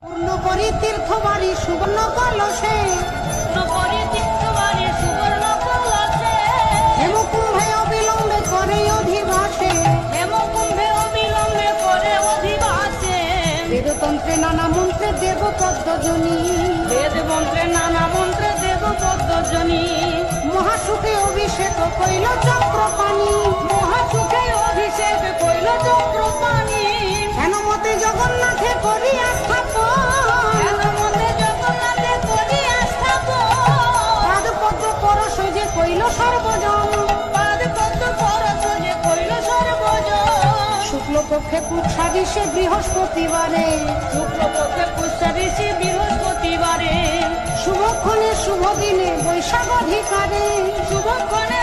পূর্ণকরি তীর্থবাড়ি সুবর্ণ কলসে, পূর্ণকরি তীর্থবাড়ি সুবর্ণ কলসে, হেমকুম্ভে অবিলম্বে করে অধিবাসে, হেমকুম্ভে অবিলম্বে করে অধিবাসে, বেদতন্ত্রে নানা মন্ত্রে দেব পদ্মজনী, বেদ মন্ত্রে নানা মন্ত্রে দেব পদ্মজনী, মহাসুখে অভিষেক কইল চক্রপাণি, মহাসুখে অভিষেক কইল চক্রপাণি, হেনমতে জগন্নাথে করিয়া স্থাপন, হেনমতে জগন্নাথে করিয়া স্থাপন, পাদ পদ্ম পরশ যে কইল সর্বজন, পাদ পদ্ম পরশ যে কইল সর্বজন, শুক্লপক্ষে কুৎসাদিশে বৃহস্পতিবারে, শুক্লপক্ষে পুষ্যাদিশি বৃহস্পতিবারে, শুভক্ষণে শুভ দিনে বৈশাখ অধিকারে, শুভক্ষণে